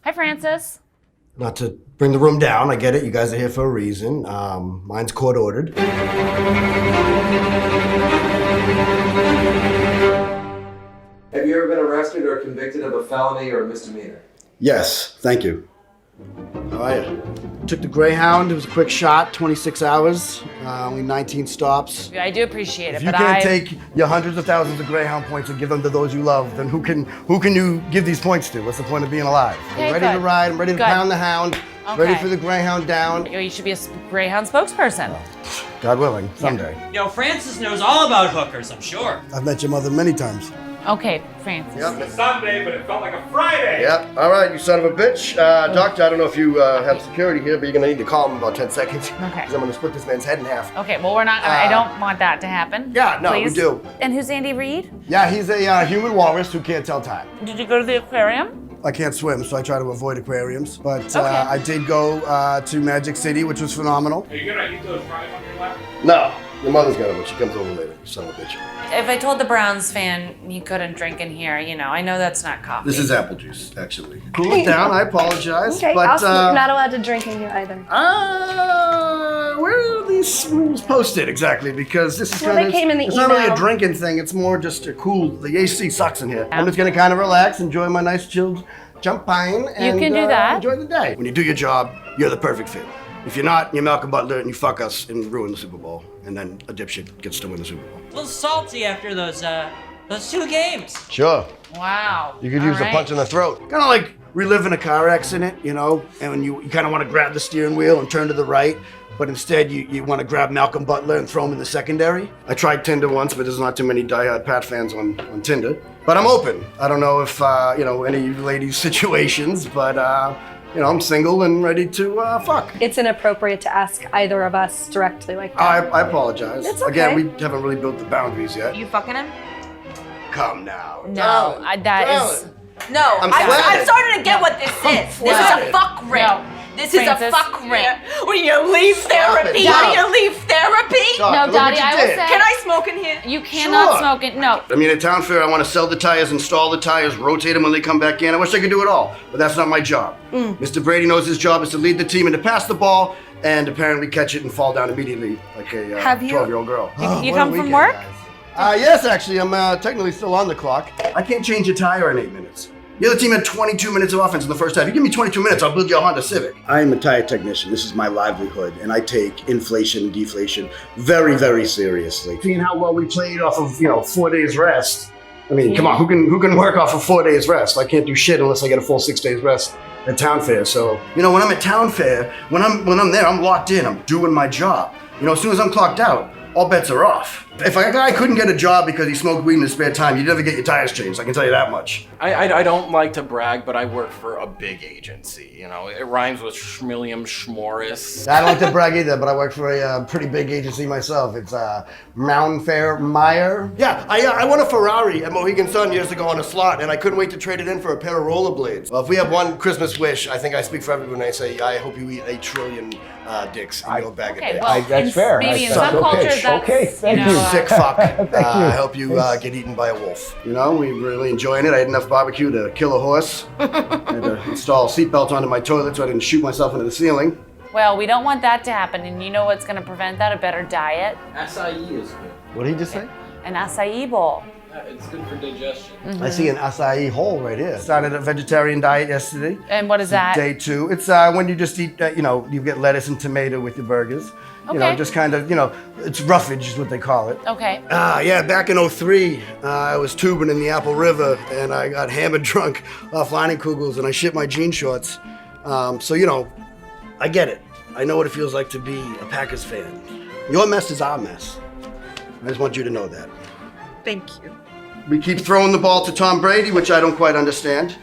Hi, Francis. Not to bring the room down, I get it. You guys are here for a reason. Mine's court ordered. Have you ever been arrested or convicted of a felony or a misdemeanor? Yes, thank you. How are you? Took the Greyhound. It was a quick shot, 26 hours, only 19 stops. I do appreciate it, If you but can't take your hundreds of thousands of Greyhound points and give them to those you love, then who can you give these points to? What's the point of being alive? Okay, I'm ready good. to ride. I'm ready to Good. pound the hound. Okay. Ready for the Greyhound down. You should be a Greyhound spokesperson. God willing, someday. Francis knows all about hookers, I'm sure. I've met your mother many times. Okay, Francis. Yep. It's Sunday, but it felt like a Friday. Yep. All right, you son of a bitch. Doctor, I don't know if you have security here, but you're going to need to call him in about 10 seconds. Okay. Because I'm going to split this man's head in half. Okay, well, we're not gonna, I don't want that to happen. Yeah, no, Please. we do. And who's Andy Reid? Yeah, he's a human walrus who can't tell time. Did you go to the aquarium? I can't swim, so I try to avoid aquariums. But Okay. I did go to Magic City, which was phenomenal. Are you gonna eat those fries on your lap? No, your mother's got it, but she comes over later, you son of a bitch. If I told the Browns fan he couldn't drink in here, I know that's not coffee. This is apple juice, actually. Cool it down, I apologize. Okay, but, also, you're not allowed to drink in here either. Where are these rules posted exactly? Because this is Well, kind they came in the it's not really a email. drinking thing. It's more just a cool. The AC sucks in here. I'm just gonna kind of relax, enjoy my nice chilled champagne, and can do that. enjoy the day. When you do your job, you're the perfect fit. If you're not, you're Malcolm Butler and you fuck us and ruin the Super Bowl, and then a dipshit gets to win the Super Bowl. A little salty after those 2 games. Sure. Wow. You could All use a right. punch in the throat. Kind of like reliving a car accident, and when you kind of want to grab the steering wheel and turn to the right, but instead you want to grab Malcolm Butler and throw him in the secondary. I tried Tinder once, but there's not too many diehard Pat fans on Tinder. But I'm open. I don't know if, any ladies' situations, but, I'm single and ready to fuck. It's inappropriate to ask either of us directly like that. I apologize. It's okay. Again, we haven't really built the boundaries yet. You fucking him? Come now. No, that is. No, I'm I'm flattered. starting to get what this is. This is flattered. a fuck ring. No. This is Francis. a fuck ring. When you leave therapy, Stop. when you leave therapy. Stop. No, Look what Dottie, you I will did. say. Can I smoke in here? You cannot Sure. smoke it. No. I mean, at Town Fair, I want to sell the tires, install the tires, rotate them when they come back in. I wish I could do it all, but that's not my job. Mr. Brady knows his job is to lead the team and to pass the ball and apparently catch it and fall down immediately like a Have you- 12-year-old girl. You come from work? Yes, actually. I'm technically still on the clock. I can't change a tire in 8 minutes. The other team had 22 minutes of offense in the first half. You give me 22 minutes, I'll build you a Honda Civic. I am a tire technician. This is my livelihood, and I take inflation and deflation very, very seriously. Seeing how well we played off of 4 days rest. I mean, come on, who can work off of 4 days rest? I can't do shit unless I get a full 6 days rest at Town Fair. So, when I'm at Town Fair, when I'm there, I'm locked in. I'm doing my job. As soon as I'm clocked out, all bets are off. If a guy couldn't get a job because he smoked weed in his spare time, you'd never get your tires changed. I can tell you that much. I don't like to brag, but I work for a big agency. It rhymes with Schmilliam Schmorris. I don't like to brag either, but I work for a pretty big agency myself. It's Mountain Fair Meyer. Yeah, I won a Ferrari at Mohegan Sun years ago on a slot, and I couldn't wait to trade it in for a pair of rollerblades. Well, if we have one Christmas wish, I think I speak for everyone when I say, I hope you eat 8 trillion dicks in your bag of Okay, dicks. well, that's fair. Maybe in That's some okay. cultures that's, Okay, thank you. Sick fuck. Thank you. I hope you get eaten by a wolf. We really enjoying it. I had enough barbecue to kill a horse. I had to install seatbelts onto my toilet so I didn't shoot myself into the ceiling. Well, we don't want that to happen, and you know what's going to prevent that? A better diet. Acai is good. What did he just say? An acai bowl. It's good for digestion. I see an acai hole right here. Started a vegetarian diet yesterday. And what is that? Day 2. It's when you just eat, you get lettuce and tomato with your burgers. Okay. Just kind of, it's roughage is what they call it. Okay. Yeah, back in 03, I was tubing in the Apple River and I got hammered drunk off Kugels and I shit my jean shorts. I get it. I know what it feels like to be a Packers fan. Your mess is our mess. I just want you to know that. Thank you. We keep throwing the ball to Tom Brady, which I don't quite understand.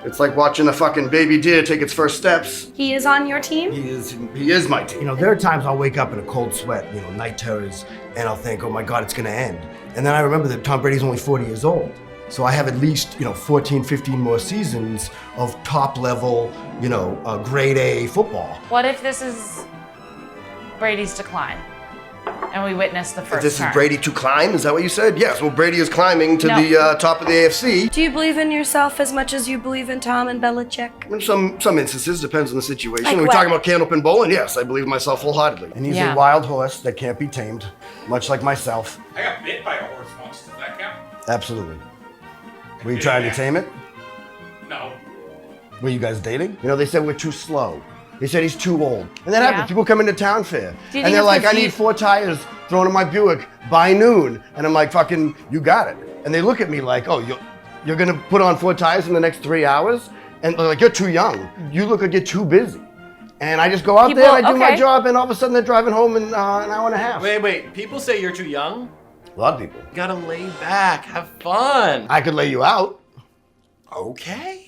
It's like watching a fucking baby deer take its first steps. He is on your team? He is my team. There are times I'll wake up in a cold sweat, night terrors, and I'll think, oh my God, it's gonna end. And then I remember that Tom Brady's only 40 years old. So I have at least, 14, 15 more seasons of top level, grade A football. What if this is Brady's decline? and we witnessed the first This turn. is Brady to climb? Is that what you said? Yes. Well, Brady is climbing to No. the top of the AFC. Do you believe in yourself as much as you believe in Tom and Belichick? In some instances, depends on the situation. Like We're what? talking about Candlepin Bowling. Yes, I believe in myself wholeheartedly. And he's Yeah. a wild horse that can't be tamed, much like myself. I got bit by a horse once. Does that count? Absolutely. Were you trying to tame it? No. Were you guys dating? You know, they said we're too slow. They said he's too old. And that Yeah. happens. People come into town fair. Do you And think they're it's like, I 'cause need you- 4 tires thrown in my Buick by noon. And I'm like, fucking, you got it. And they look at me like, oh, you're going to put on 4 tires in the next 3 hours? And they're like, you're too young. You look like you're too busy. And I just go out there, and I do my okay. job, and all of a sudden they're driving home in an hour and a half. Wait. People say you're too young? A lot of people. You gotta lay back, have fun. I could lay you out. Okay.